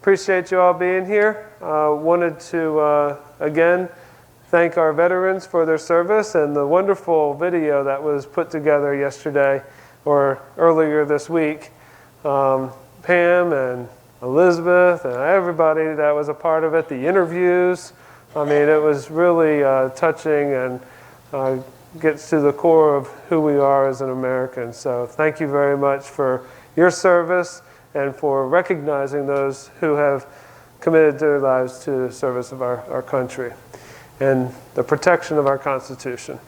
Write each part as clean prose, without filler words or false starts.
appreciate you all being here. Wanted to, again, thank our veterans for their service and the wonderful video that was put together yesterday or earlier this week. Pam and Elizabeth and everybody that was a part of it, the interviews. I mean, it was really touching and gets to the core of who we are as an American. So thank you very much for your service and for recognizing those who have committed their lives to the service of our country and the protection of our Constitution.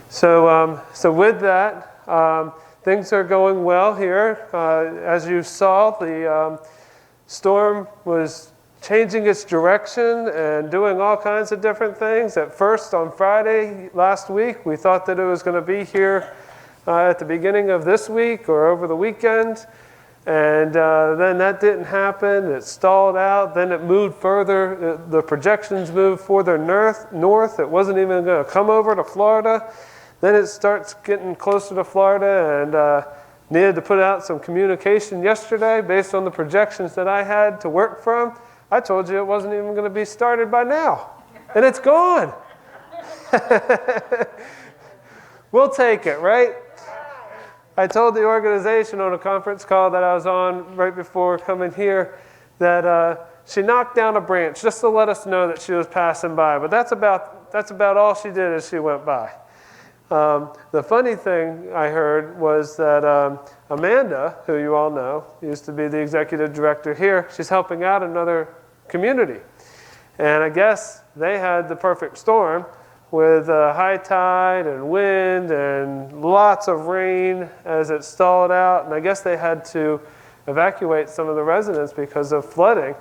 So, with that, things are going well here. As you saw, the storm was changing its direction and doing all kinds of different things. At first, on Friday last week, we thought that it was going to be here at the beginning of this week or over the weekend. And then that didn't happen. It stalled out. Then it moved further. The projections moved further north. It wasn't even going to come over to Florida. Then it starts getting closer to Florida and needed to put out some communication yesterday based on the projections that I had to work from. I told you it wasn't even going to be started by now. And it's gone. We'll take it, right? I told the organization on a conference call that I was on right before coming here that she knocked down a branch just to let us know that she was passing by. But that's about all she did as she went by. The funny thing I heard was that Amanda, who you all know, used to be the executive director here, she's helping out another community. And I guess they had the perfect storm with high tide and wind and lots of rain as it stalled out. And I guess they had to evacuate some of the residents because of flooding.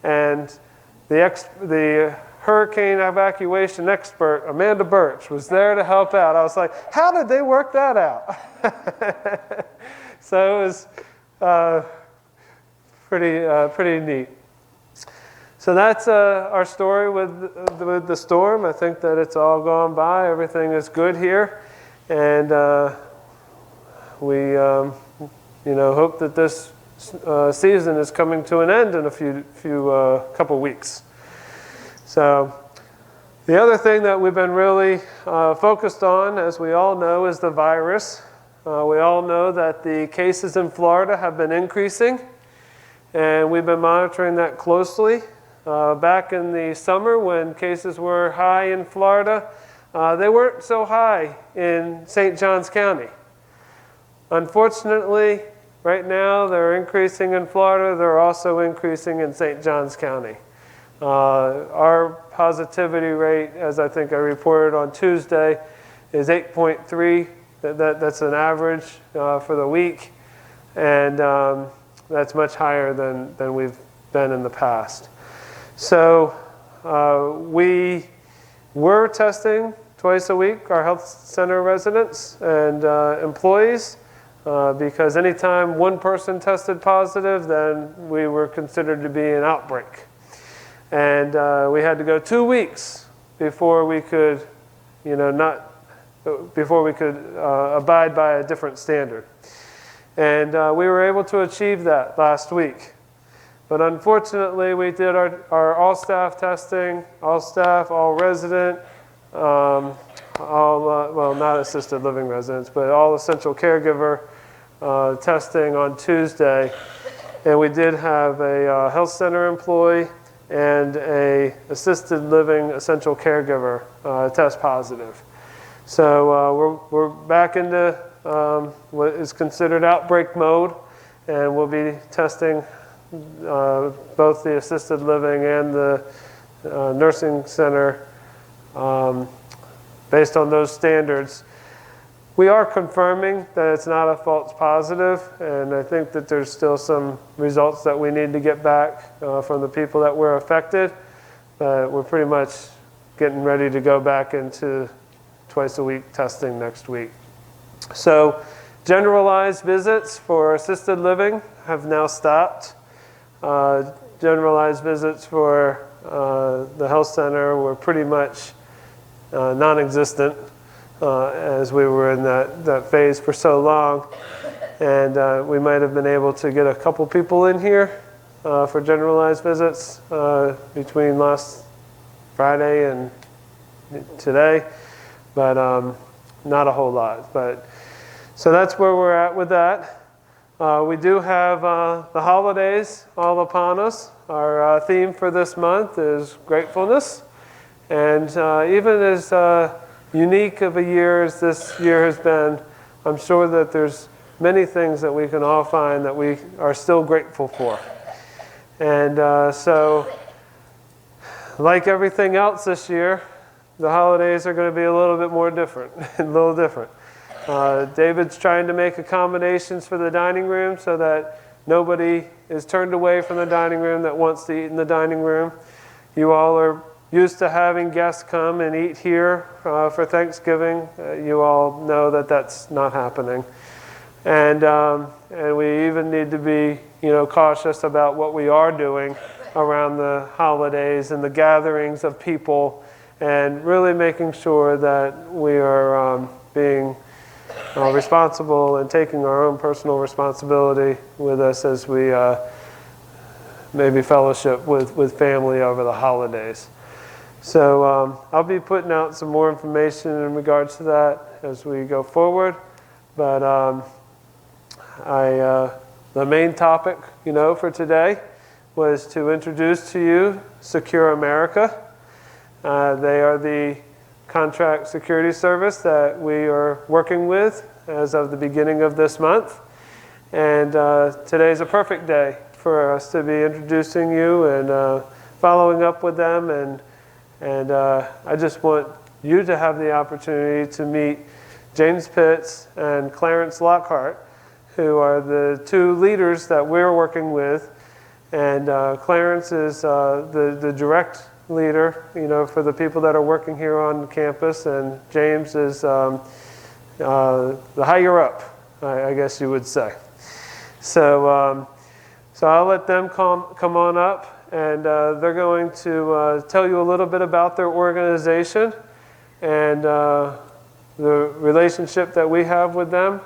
And the hurricane evacuation expert, Amanda Birch, was there to help out. I was like, how did they work that out? So it was pretty neat. So that's our story with the storm. I think that it's all gone by. Everything is good here, and we hope that this season is coming to an end in a couple weeks. So the other thing that we've been really focused on, as we all know, is the virus. We all know that the cases in Florida have been increasing, and we've been monitoring that closely. Back in the summer when cases were high in Florida, they weren't so high in St. Johns County. Unfortunately, right now they're increasing in Florida. They're also increasing in St. Johns County. Our positivity rate, as I think I reported on Tuesday, is 8.3. That's an average for the week, and that's much higher than we've been in the past. So we were testing twice a week our health center residents and employees because anytime one person tested positive, then we were considered to be an outbreak. And we had to go 2 weeks before we could, abide by a different standard. And we were able to achieve that last week. But unfortunately, we did our all-staff testing, all staff, all resident, not assisted living residents, but all essential caregiver testing on Tuesday. And we did have a health center employee and a assisted living essential caregiver test positive. So we're back into what is considered outbreak mode, and we'll be testing both the assisted living and the nursing center based on those standards. We are confirming that it's not a false positive, and I think that there's still some results that we need to get back from the people that were affected. But we're pretty much getting ready to go back into twice a week testing next week. So generalized visits for assisted living have now stopped. Generalized visits for the health center were pretty much non-existent as we were in that phase for so long. And we might have been able to get a couple people in here for generalized visits between last Friday and today, but not a whole lot. So that's where we're at with that. We do have the holidays all upon us. Our theme for this month is gratefulness. And even as unique of a year as this year has been, I'm sure that there's many things that we can all find that we are still grateful for. And so, like everything else this year, the holidays are going to be a little bit more different, a little different. David's trying to make accommodations for the dining room so that nobody is turned away from the dining room that wants to eat in the dining room. You all are used to having guests come and eat here for Thanksgiving. You all know that that's not happening. And we even need to be, cautious about what we are doing around the holidays and the gatherings of people, and really making sure that we are being responsible and taking our own personal responsibility with us as we maybe fellowship with family over the holidays. So I'll be putting out some more information in regards to that as we go forward. But the main topic, for today was to introduce to you Secure America. They are the contract security service that we are working with as of the beginning of this month. And today's a perfect day for us to be introducing you and following up with them. And I just want you to have the opportunity to meet James Pitts and Clarence Lockhart, who are the two leaders that we're working with. And Clarence is the direct leader, for the people that are working here on campus, and James is the higher up, I guess you would say. So I'll let them come on up, and they're going to tell you a little bit about their organization and the relationship that we have with them.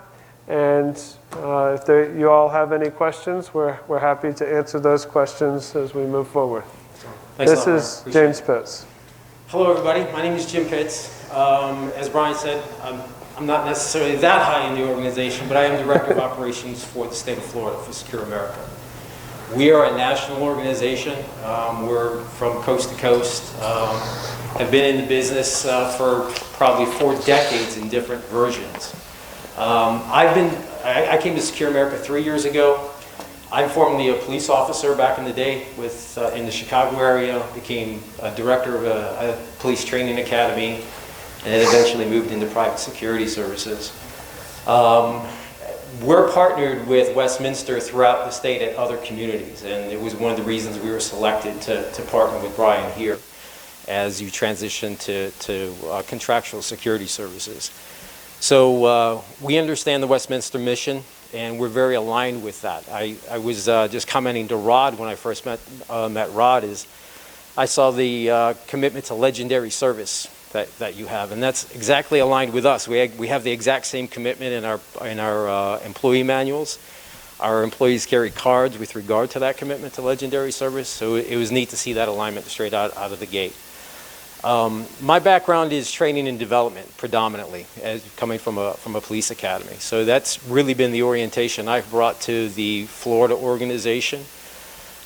And if you all have any questions, we're happy to answer those questions as we move forward. Thanks this is James Pitts. Hello, everybody. My name is Jim Pitts. As Brian said, I'm not necessarily that high in the organization, but I am Director of Operations for the state of Florida for Secure America. We are a national organization. We're from coast to coast. Have been in the business for probably 4 decades in different versions. I came to Secure America 3 years ago. I'm formerly a police officer back in the day in the Chicago area, became a director of a police training academy, and then eventually moved into private security services. We're partnered with Westminster throughout the state at other communities, and it was one of the reasons we were selected to partner with Brian here as you transition to contractual security services. So we understand the Westminster mission, and we're very aligned with that. I was just commenting to Rod when I first met Rod, is I saw the commitment to legendary service that you have, and that's exactly aligned with us. We have the exact same commitment in our employee manuals. Our employees carry cards with regard to that commitment to legendary service, so it was neat to see that alignment straight out of the gate. My background is training and development predominantly, as coming from a police academy. So that's really been the orientation I've brought to the Florida organization.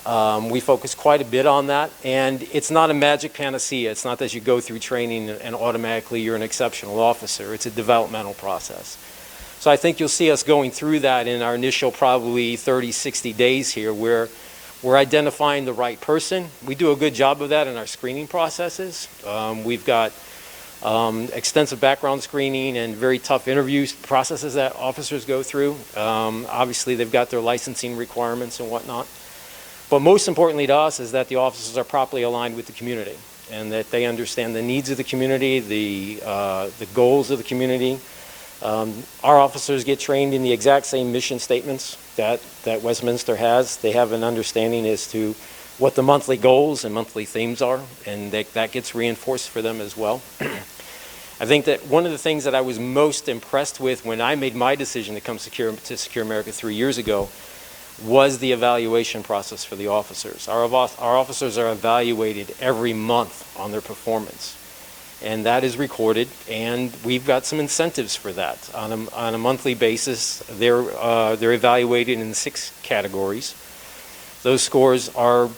We focus quite a bit on that, and it's not a magic panacea. It's not that you go through training and automatically you're an exceptional officer. It's a developmental process. So I think you'll see us going through that in our initial probably 30, 60 days here, where we're identifying the right person. We do a good job of that in our screening processes. We've got extensive background screening and very tough interview processes that officers go through. Obviously, they've got their licensing requirements and whatnot. But most importantly to us is that the officers are properly aligned with the community and that they understand the needs of the community, the goals of the community. Our officers get trained in the exact same mission statements that Westminster has. They have an understanding as to what the monthly goals and monthly themes are, and that gets reinforced for them as well. I think that one of the things that I was most impressed with when I made my decision to come to Secure America 3 years ago was the evaluation process for the officers. Our officers are evaluated every month on their performance, and that is recorded, and we've got some incentives for that. On a monthly basis, they're evaluated in 6 categories. Those scores are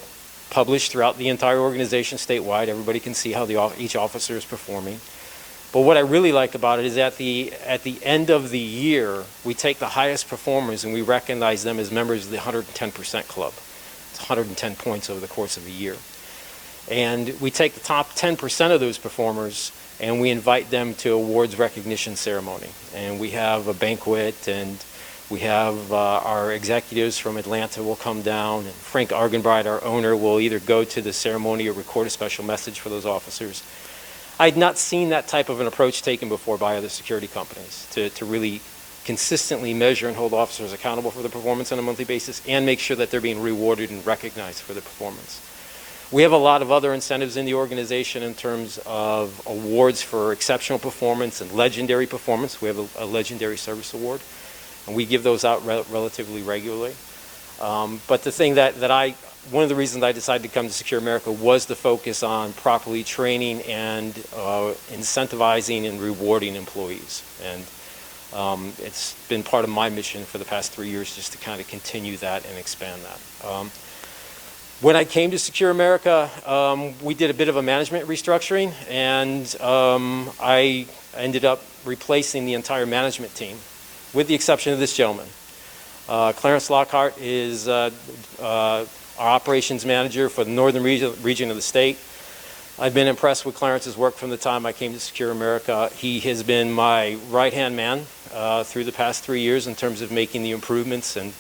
published throughout the entire organization statewide. Everybody can see how each officer is performing. But what I really like about it is at the end of the year, we take the highest performers and we recognize them as members of the 110% club. It's 110 points over the course of a year. And we take the top 10% of those performers and we invite them to awards recognition ceremony. And we have a banquet, and we have our executives from Atlanta will come down, and Frank Argenbright, our owner, will either go to the ceremony or record a special message for those officers. I'd not seen that type of an approach taken before by other security companies to really consistently measure and hold officers accountable for their performance on a monthly basis and make sure that they're being rewarded and recognized for their performance. We have a lot of other incentives in the organization in terms of awards for exceptional performance and legendary performance. We have a legendary service award, and we give those out relatively regularly. But the thing one of the reasons I decided to come to Secure America was the focus on properly training and incentivizing and rewarding employees. And it's been part of my mission for the past 3 years just to kind of continue that and expand that. When I came to Secure America, we did a bit of a management restructuring, and I ended up replacing the entire management team, with the exception of this gentleman. Clarence Lockhart is our operations manager for the northern region of the state. I've been impressed with Clarence's work from the time I came to Secure America. He has been my right-hand man through the past 3 years in terms of making the improvements and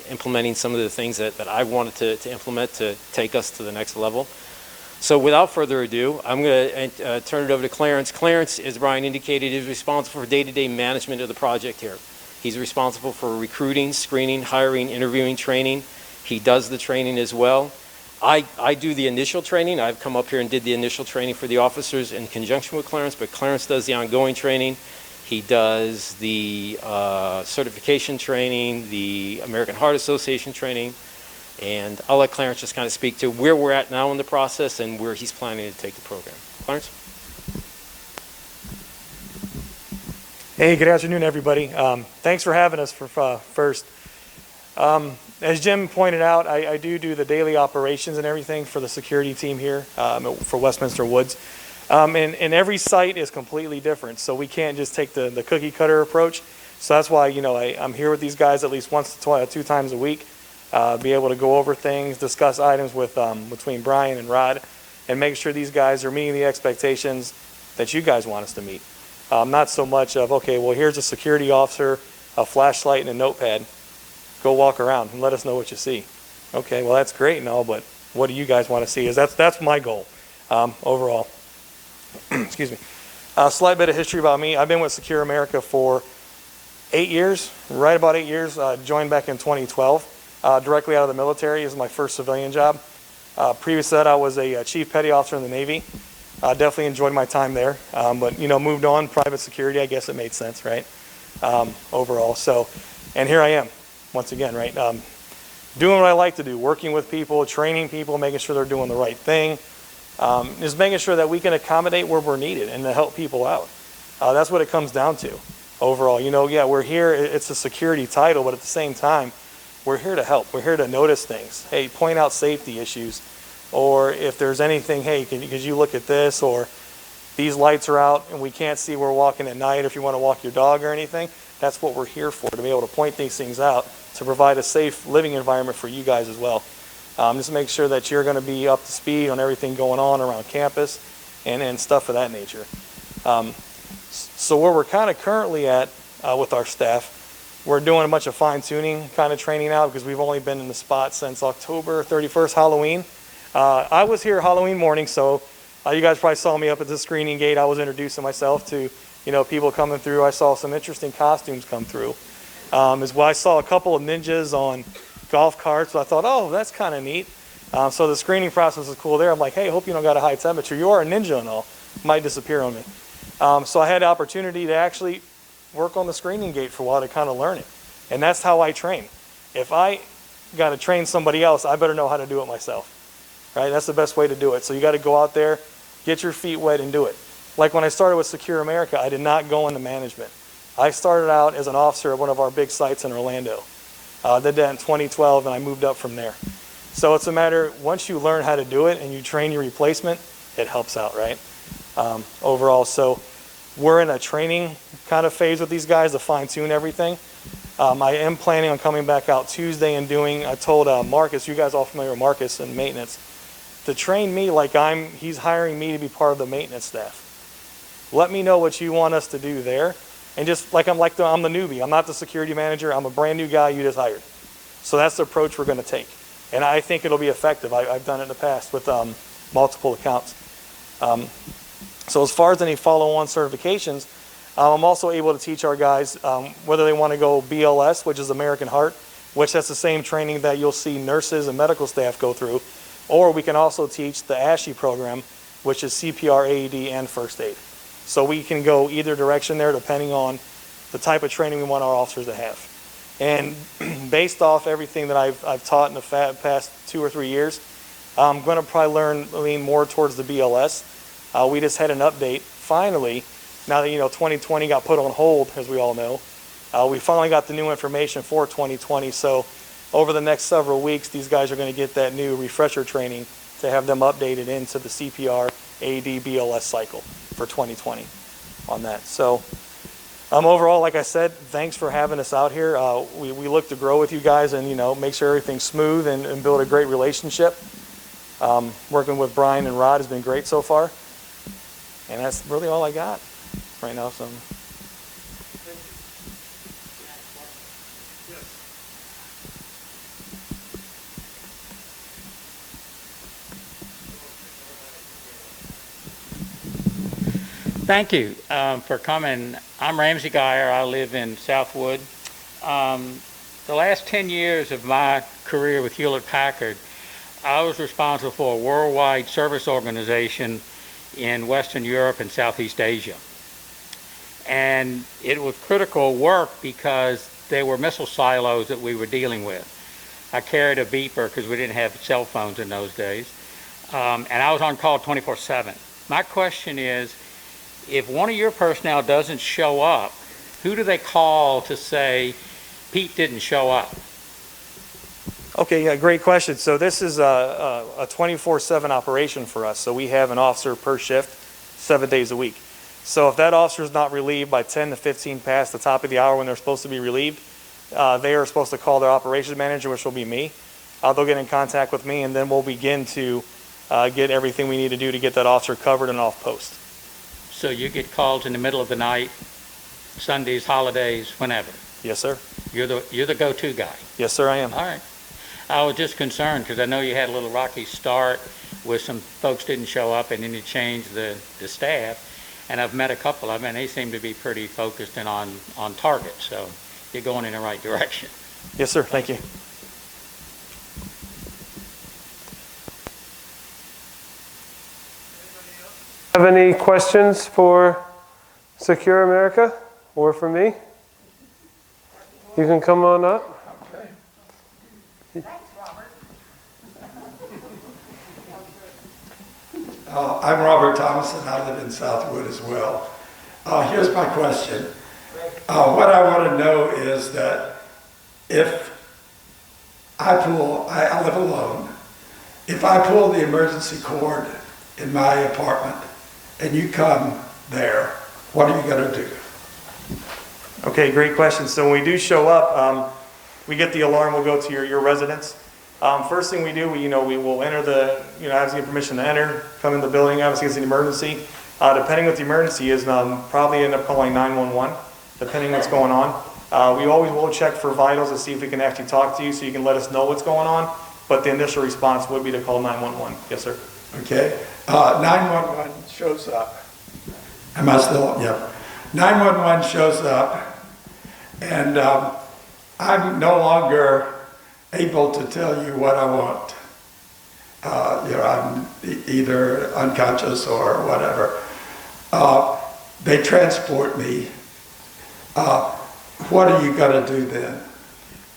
implementing some of the things that I wanted to implement to take us to the next level. So without further ado, I'm going to turn it over to Clarence. Clarence, as Brian indicated, is responsible for day-to-day management of the project here. He's responsible for recruiting, screening, hiring, interviewing, training. He does the training as well. I do the initial training. I've come up here and did the initial training for the officers in conjunction with Clarence, but Clarence does the ongoing training. He does the certification training, the American Heart Association training, and I'll let Clarence just kind of speak to where we're at now in the process and where he's planning to take the program. Clarence? Hey, good afternoon, everybody. Thanks for having us first. As Jim pointed out, I do the daily operations and everything for the security team here for Westminster Woods. And every site is completely different, so we can't just take the cookie cutter approach. So that's why, I'm here with these guys at least once to 2 times a week, be able to go over things, discuss items with between Brian and Rod, and make sure these guys are meeting the expectations that you guys want us to meet. Not so much of, okay, well, here's a security officer, a flashlight, and a notepad. Go walk around and let us know what you see. Okay, well, that's great and all, but what do you guys want to see? That's my goal overall. Excuse me. A slight bit of history about me. I've been with Secure America for 8 years, right about 8 years. Joined back in 2012, directly out of the military. This is my first civilian job. Previous to that, I was a chief petty officer in the Navy. Definitely enjoyed my time there, but moved on, private security. I guess it made sense, right? Overall, so, and here I am, once again, right? Doing what I like to do, working with people, training people, making sure they're doing the right thing, just making sure that we can accommodate where we're needed and to help people out. That's what it comes down to, overall. Yeah, we're here. It's a security title, but at the same time, we're here to help. We're here to notice things. Hey, point out safety issues. Or if there's anything, hey, could you look at this? Or these lights are out and we can't see we're walking at night, or if you want to walk your dog or anything, that's what we're here for, to be able to point these things out, to provide a safe living environment for you guys as well. Just make sure that you're going to be up to speed on everything going on around campus and stuff of that nature. So where we're kind of currently at with our staff, we're doing a bunch of fine-tuning kind of training now because we've only been in the spot since October 31st, Halloween. I was here Halloween morning, so you guys probably saw me up at the screening gate. I was introducing myself to people coming through. I saw some interesting costumes come through. As well, I saw a couple of ninjas on golf carts, so I thought, oh, that's kind of neat. So the screening process is cool there. I'm like, hey, hope you don't got a high temperature. You are a ninja and all. Might disappear on me. So I had the opportunity to actually work on the screening gate for a while to kind of learn it. And that's how I train. If I got to train somebody else, I better know how to do it myself, right? That's the best way to do it. So you got to go out there, get your feet wet and do it. Like when I started with Secure America, I did not go into management. I started out as an officer at one of our big sites in Orlando. Did that in 2012, and I moved up from there. So it's a matter, once you learn how to do it and you train your replacement, it helps out, right? Overall, so we're in a training kind of phase with these guys to fine-tune everything. I am planning on coming back out Tuesday and doing, I told Marcus, you guys all familiar with Marcus in maintenance, to train me like he's hiring me to be part of the maintenance staff. Let me know what you want us to do there. And just like I'm the newbie. I'm not the security manager. I'm a brand new guy you just hired. So that's the approach we're going to take. And I think it'll be effective. I've done it in the past with multiple accounts. So as far as any follow-on certifications, I'm also able to teach our guys whether they want to go BLS, which is American Heart, which that's the same training that you'll see nurses and medical staff go through, or we can also teach the ASHE program, which is CPR, AED, and first aid. So we can go either direction there depending on the type of training we want our officers to have. And based off everything that I've taught in the past 2 or 3 years, I'm going to probably lean more towards the BLS. We just had an update, finally, now that 2020 got put on hold, as we all know. We finally got the new information for 2020, so over the next several weeks, these guys are going to get that new refresher training to have them updated into the CPR, AED, BLS cycle for 2020 on that. So overall, like I said, thanks for having us out here. We look to grow with you guys and make sure everything's smooth and build a great relationship. Working with Brian and Rod has been great so far. And that's really all I got right now. So. Thank you for coming. I'm Ramsey Geyer. I live in Southwood. The last 10 years of my career with Hewlett-Packard, I was responsible for a worldwide service organization in Western Europe and Southeast Asia. And it was critical work because there were missile silos that we were dealing with. I carried a beeper because we didn't have cell phones in those days. And I was on call 24/7. My question is, if one of your personnel doesn't show up, who do they call to say, Pete didn't show up? Okay, yeah, great question. So this is a 24/7 operation for us. So we have an officer per shift, 7 days a week. So if that officer is not relieved by 10 to 15 past the top of the hour when they're supposed to be relieved, they are supposed to call their operations manager, which will be me. They'll get in contact with me, and then we'll begin to get everything we need to do to get that officer covered and off post. So you get calls in the middle of the night, Sundays, holidays, whenever? Yes, sir. You're the go-to guy? Yes, sir, I am. All right. I was just concerned because I know you had a little rocky start with some folks didn't show up and then you changed the staff. And I've met a couple of them and they seem to be pretty focused and on target. So you're going in the right direction. Yes, sir. Thank you. Have any questions for Secure America or for me? You can come on up. Thanks, Robert. I'm Robert Thomas, and I live in Southwood as well. Here's my question. What I want to know is that if I live alone, if I pull the emergency cord in my apartment and you come there, what are you going to do? Okay, great question. So when we do show up, we get the alarm, we'll go to your residence. First thing we do, we will enter obviously get permission to enter, come in the building, obviously it's an emergency. Depending what the emergency is, probably end up calling 911, depending what's going on. We always will check for vitals to see if we can actually talk to you so you can let us know what's going on, but the initial response would be to call 911. Yes, sir. Okay. 911 shows up. Am I still? Yep. 911 shows up, and I'm no longer able to tell you what I want. I'm either unconscious or whatever. They transport me. What are you going to do then?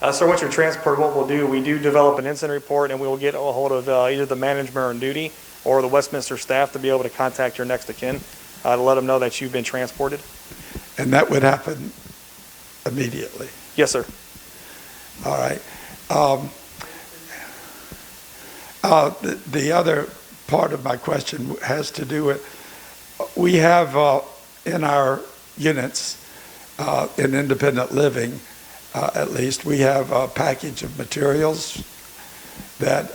So once you're transported, what we'll do, we do develop an incident report, and we will get a hold of either the management on duty or the Westminster staff to be able to contact your next of kin to let them know that you've been transported. And that would happen immediately? Yes, sir. All right. The other part of my question has to do with, we have in our units in independent living, at least, we have a package of materials that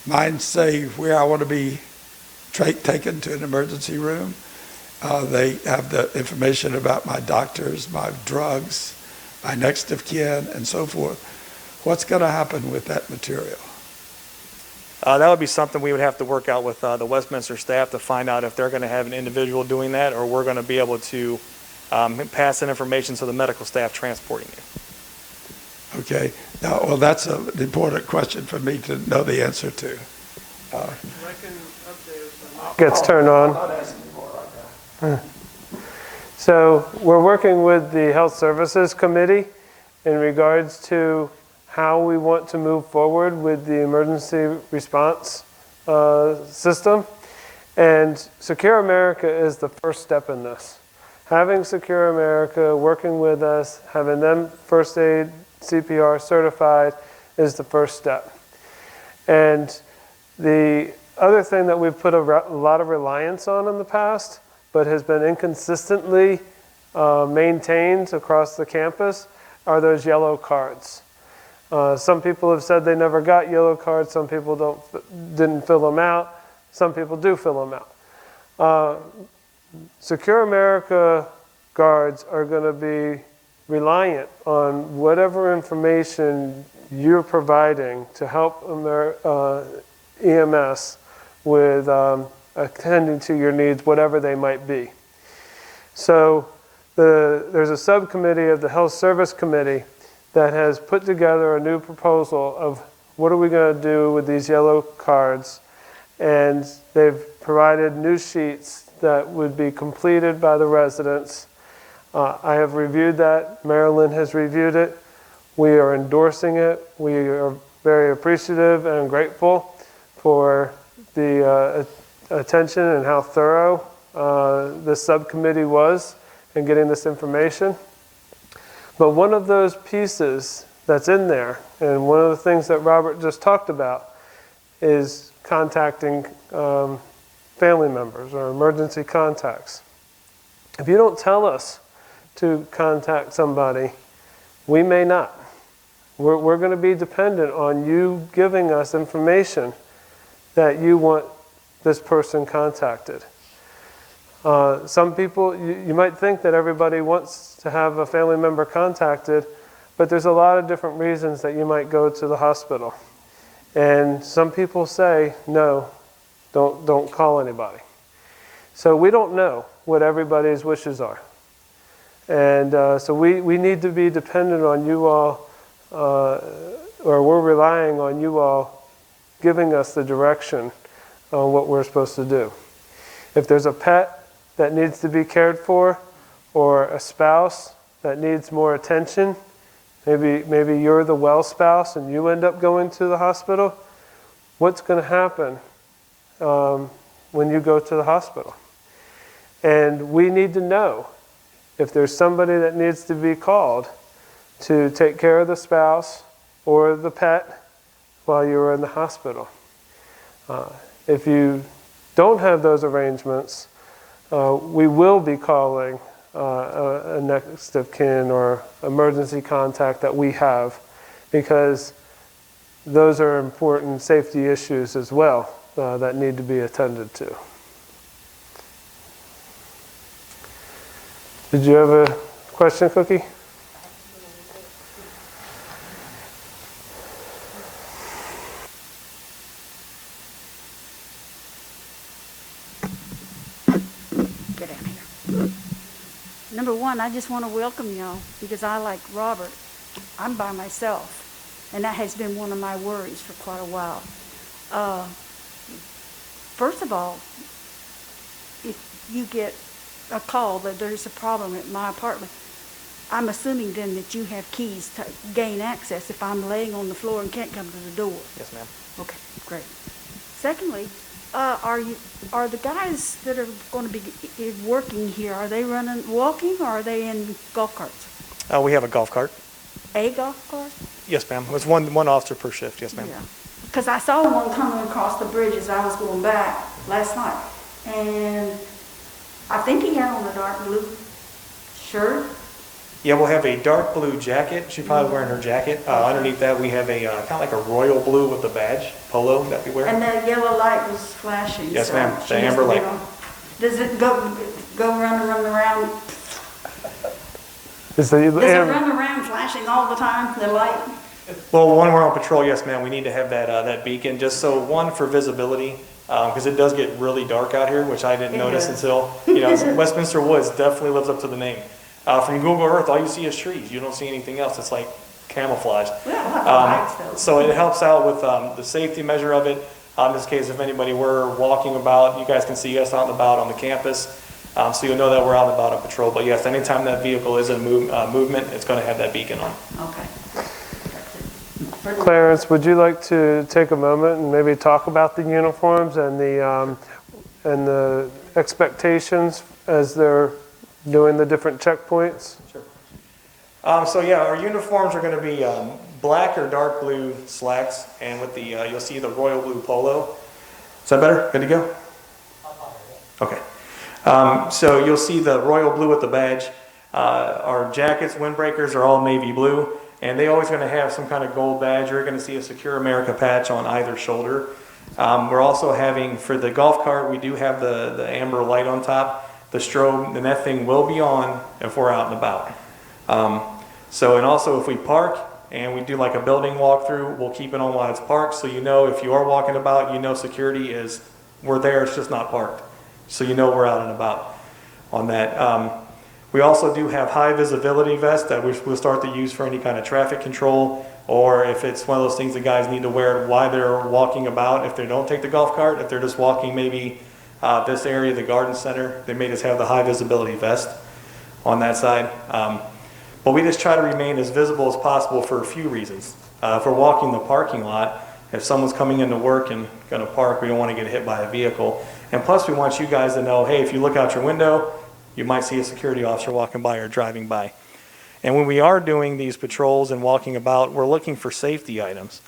mine say where I want to be taken to an emergency room. They have the information about my doctors, my drugs, my next of kin, and so forth. What's going to happen with that material? That would be something we would have to work out with the Westminster staff to find out if they're going to have an individual doing that, or we're going to be able to pass that information to the medical staff transporting you. Okay. Well, that's an important question for me to know the answer to. Gets turned on. So we're working with the Health Services Committee in regards to how we want to move forward with the emergency response system. And Secure America is the first step in this. Having Secure America working with us, having them first aid CPR certified is the first step. And the other thing that we've put a lot of reliance on in the past, but has been inconsistently maintained across the campus, are those yellow cards. Some people have said they never got yellow cards. Some people didn't fill them out. Some people do fill them out. Secure America guards are going to be reliant on whatever information you're providing to help EMS with attending to your needs, whatever they might be. So there's a subcommittee of the Health Service Committee that has put together a new proposal of what are we going to do with these yellow cards, and they've provided new sheets that would be completed by the residents. I have reviewed that. Marilyn has reviewed it. We are endorsing it. We are very appreciative and grateful for the attention and how thorough this subcommittee was in getting this information. But one of those pieces that's in there, and one of the things that Robert just talked about, is contacting family members or emergency contacts. If you don't tell us to contact somebody, we may not. We're going to be dependent on you giving us information that you want this person contacted. Some people, you might think that everybody wants to have a family member contacted, but there's a lot of different reasons that you might go to the hospital. And some people say, no, don't call anybody. So we don't know what everybody's wishes are. And so we need to be dependent on you all, or we're relying on you all giving us the direction on what we're supposed to do. If there's a pet that needs to be cared for, or a spouse that needs more attention, maybe you're the well spouse and you end up going to the hospital, what's going to happen when you go to the hospital? And we need to know if there's somebody that needs to be called to take care of the spouse or the pet while you're in the hospital. If you don't have those arrangements, we will be calling a next of kin or emergency contact that we have, because those are important safety issues as well that need to be attended to. Did you have a question, Cookie? Get out here. Number one, I just want to welcome y'all, because I, like Robert, I'm by myself, and that has been one of my worries for quite a while. First of all, if you get a call that there's a problem at my apartment, I'm assuming then that you have keys to gain access if I'm laying on the floor and can't come to the door. Yes, ma'am. Okay, great. Secondly, are the guys that are going to be working here, are they walking or are they in golf carts? We have a golf cart. A golf cart? Yes, ma'am. It's one officer per shift. Yes, ma'am. Yeah. Because I saw one coming across the bridge as I was going back last night. And I think he had on a dark blue shirt. Yeah, we'll have a dark blue jacket. She's probably wearing her jacket. Underneath that, we have a kind of like a royal blue with the badge polo that we wear. And that yellow light was flashing. Yes, so ma'am. she The must amber have been light. on. Does it go run around? Is the Does it run around flashing all the time, the light? Well, when we're on patrol, yes, ma'am, we need to have that beacon, just so, one, for visibility, because it does get really dark out here, which I didn't It notice does. until, Westminster Woods definitely lives up to the name. From Google Earth, all you see is trees. You don't see anything else. It's like camouflage. Well, we'll have the lights though. So it helps out with the safety measure of it. In this case, if anybody were walking about, you guys can see us out and about on the campus. So you'll know that we're out and about on patrol. But yes, anytime that vehicle is in movement, it's going to have that beacon on. Okay. That's it. Clarence, would you like to take a moment and maybe talk about the uniforms and the expectations as they're doing the different checkpoints? Sure. So yeah, our uniforms are going to be black or dark blue slacks, and with the you'll see the royal blue polo. Is that better? Good to go? Okay. So you'll see the royal blue with the badge. Our jackets, windbreakers are all navy blue, and they always going to have some kind of gold badge. You're going to see a Secure America patch on either shoulder. We're also having, for the golf cart, we do have the amber light on top, the strobe, and that thing will be on if we're out and about. And also if we park and we do like a building walkthrough, we'll keep it on while it's parked, so you know if you are walking about, you know security is, we're there, it's just not parked. So you know we're out and about on that. We also do have high visibility vests that we'll start to use for any kind of traffic control, or if it's one of those things that guys need to wear while they're walking about, if they don't take the golf cart, if they're just walking maybe this area, the garden center, they may just have the high visibility vest on that side. But we just try to remain as visible as possible for a few reasons. If we're walking the parking lot, if someone's coming into work and going to park, we don't want to get hit by a vehicle. And plus we want you guys to know, hey, if you look out your window, you might see a security officer walking by or driving by. And when we are doing these patrols and walking about, we're looking for safety items.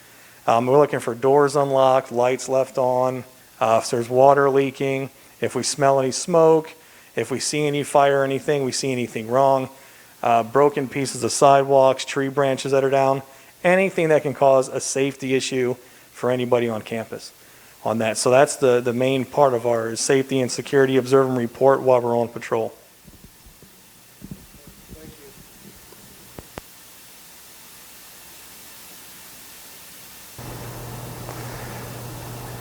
We're looking for doors unlocked, lights left on, if there's water leaking, if we smell any smoke, if we see any fire or anything, we see anything wrong, broken pieces of sidewalks, tree branches that are down, anything that can cause a safety issue for anybody on campus on that. So that's the main part of our safety and security, observe and report while we're on patrol.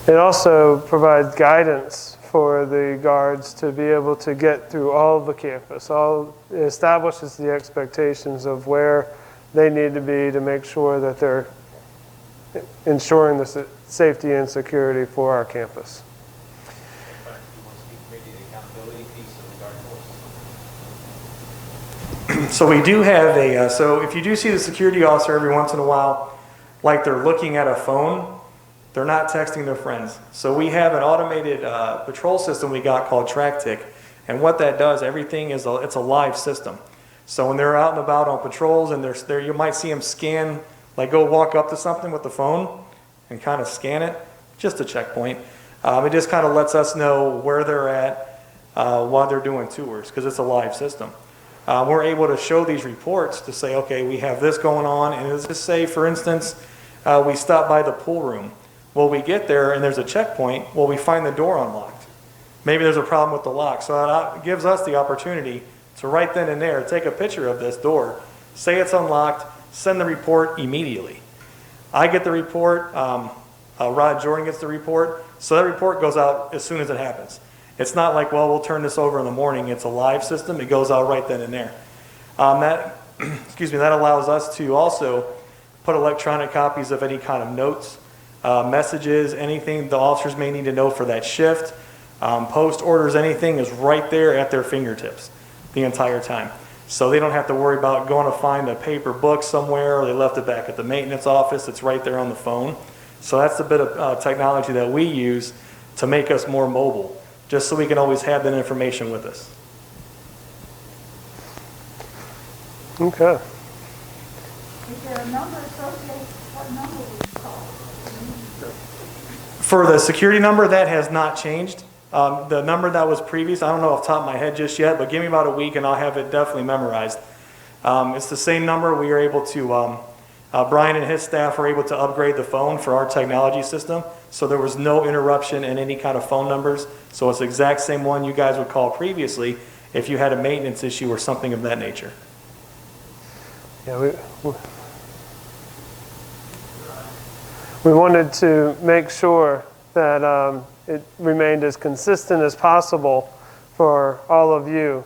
It also provides guidance for the guards to be able to get through all of the campus. It establishes the expectations of where they need to be to make sure that they're ensuring the safety and security for our campus. So we do have so if you do see the security officer every once in a while, like they're looking at a phone, they're not texting their friends. So we have an automated patrol system we got called TrackTick. And what that does, everything is, it's a live system. So when they're out and about on patrols and they're you might see them scan, like go walk up to something with the phone and kind of scan it, just a checkpoint. It just kind of lets us know where they're at while they're doing tours, because it's a live system. We're able to show these reports to say, okay, we have this going on, and let's just say, for instance, we stop by the pool room. Well, we get there and there's a checkpoint. Well, we find the door unlocked. Maybe there's a problem with the lock. So that gives us the opportunity to right then and there take a picture of this door, say it's unlocked, send the report immediately. I get the report, Rod Jordan gets the report, so that report goes out as soon as it happens. It's not like, well, we'll turn this over in the morning. It's a live system. It goes out right then and there. That allows us to also put electronic copies of any kind of notes, messages, anything the officers may need to know for that shift, post orders, anything is right there at their fingertips the entire time. So they don't have to worry about going to find a paper book somewhere, or they left it back at the maintenance office. It's right there on the phone. So that's a bit of technology that we use to make us more mobile, just so we can always have that information with us. Okay. Is there a number associated, what number would you call? For the security number, that has not changed. The number that was previous, I don't know off the top of my head just yet, but give me about a week and I'll have it definitely memorized. It's the same number. We are able to, Brian and his staff were able to upgrade the phone for our technology system, so there was no interruption in any kind of phone numbers. So it's the exact same one you guys would call previously if you had a maintenance issue or something of that nature. Yeah, we wanted to make sure that it remained as consistent as possible for all of you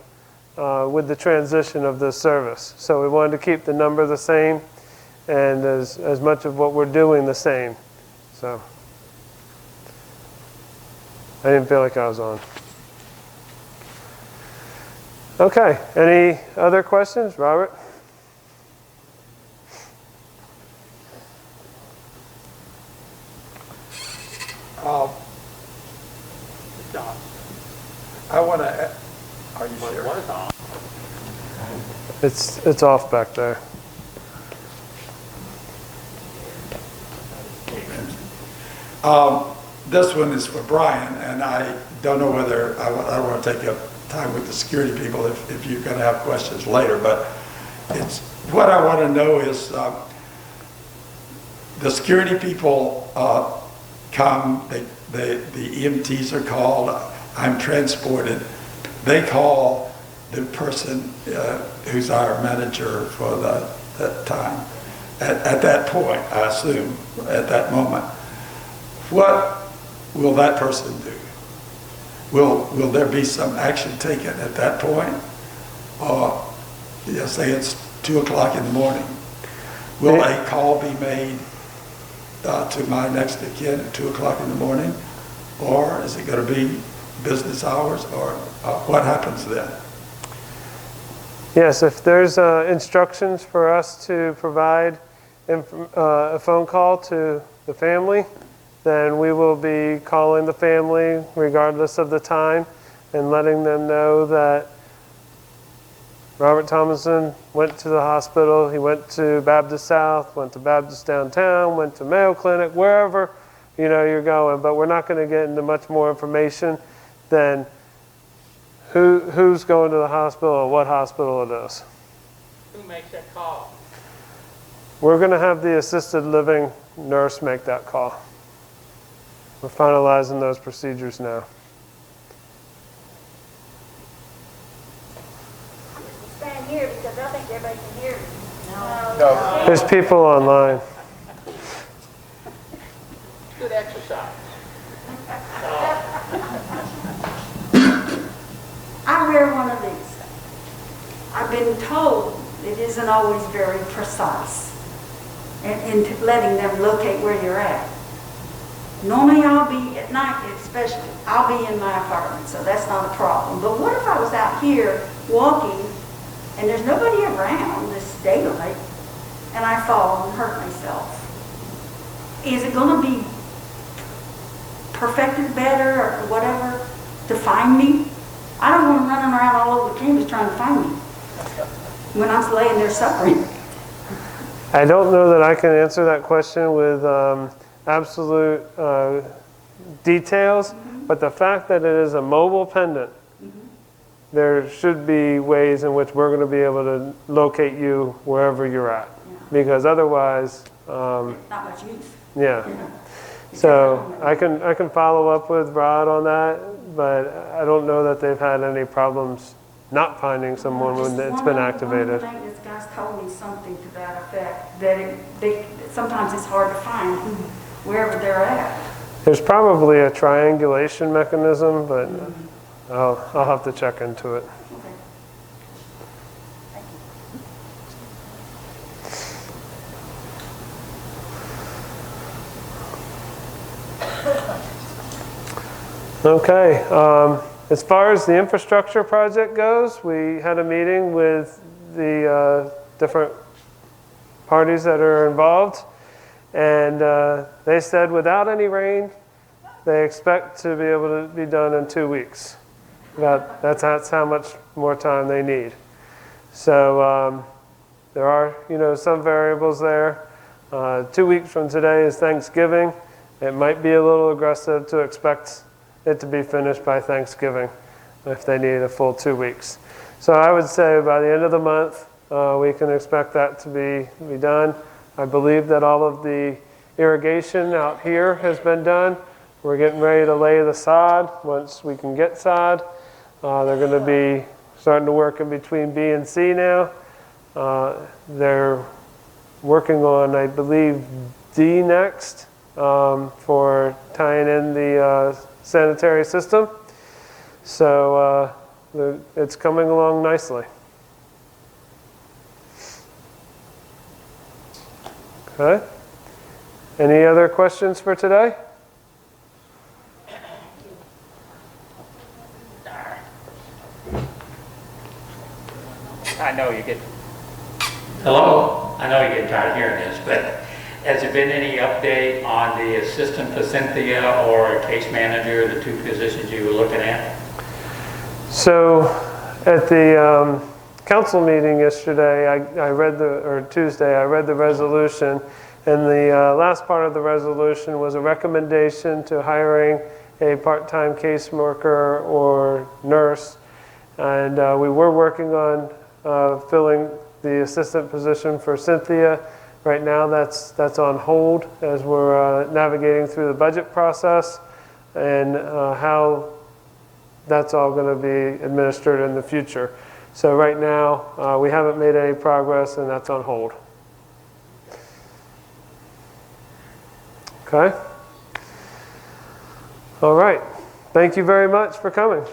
with the transition of this service. So we wanted to keep the number the same and as much of what we're doing the same. So I didn't feel like I was on. Okay, any other questions, Robert? I want to, are you sure? What is on? It's off back there. This one is for Brian, and I don't know whether, I don't want to take up time with the security people if you're going to have questions later, but it's, what I want to know is the security people come, the EMTs are called, I'm transported, they call the person who's our manager for that time. At that point, I assume, at that moment, what will that person do? Will there be some action taken at that point? Or, say it's 2 o'clock in the morning. Will a call be made to my next of kin at 2 o'clock in the morning? Or is it going to be business hours? Or what happens then? Yes, if there's instructions for us to provide a phone call to the family, then we will be calling the family regardless of the time and letting them know that Robert Thomason went to the hospital, he went to Baptist South, went to Baptist Downtown, went to Mayo Clinic, wherever you're going. But we're not going to get into much more information than who's going to the hospital or what hospital it is. Who makes that call? We're going to have the assisted living nurse make that call. We're finalizing those procedures now. Stand here because I think everybody can hear me. No. There's people online. Good exercise. I wear one of these. I've been told it isn't always very precise in letting them locate where you're at. Normally I'll be, at night especially, I'll be in my apartment, so that's not a problem. But what if I was out here walking and there's nobody around this daylight and I fall and hurt myself? Is it going to be perfected better or whatever to find me? I don't want them running around all over the campus trying to find me when I'm laying there suffering. I don't know that I can answer that question with absolute details, but the fact that it is a mobile pendant, there should be ways in which we're going to be able to locate you wherever you're at, because otherwise, Not much use. yeah. So I can follow up with Rod on that, but I don't know that they've had any problems not finding someone when it's been activated. One thing, this guy's told me something to that effect, that sometimes it's hard to find wherever they're at. There's probably a triangulation mechanism, but I'll have to check into it. Okay. Thank you. Okay. As far as the infrastructure project goes, we had a meeting with the different parties that are involved, and they said without any rain, they expect to be able to be done in 2 weeks. That's how much more time they need. So there are, some variables there. 2 weeks from today is Thanksgiving. It might be a little aggressive to expect it to be finished by Thanksgiving if they need a full 2 weeks. So I would say by the end of the month, we can expect that to be done. I believe that all of the irrigation out here has been done. We're getting ready to lay the sod once we can get sod. They're going to be starting to work in between B and C now. They're working on, I believe, D next for tying in the sanitary system. So it's coming along nicely. Okay. Any other questions for today? I know you get. Hello? I know you're getting tired of hearing this, but has there been any update on the assistant for Cynthia or case manager, the two positions you were looking at? So at the council meeting yesterday, Tuesday, I read the resolution, and the last part of the resolution was a recommendation to hiring a part-time case worker or nurse, and we were working on filling the assistant position for Cynthia. Right now that's on hold as we're navigating through the budget process and how that's all going to be administered in the future. So right now we haven't made any progress, and that's on hold. Okay? All right. Thank you very much for coming.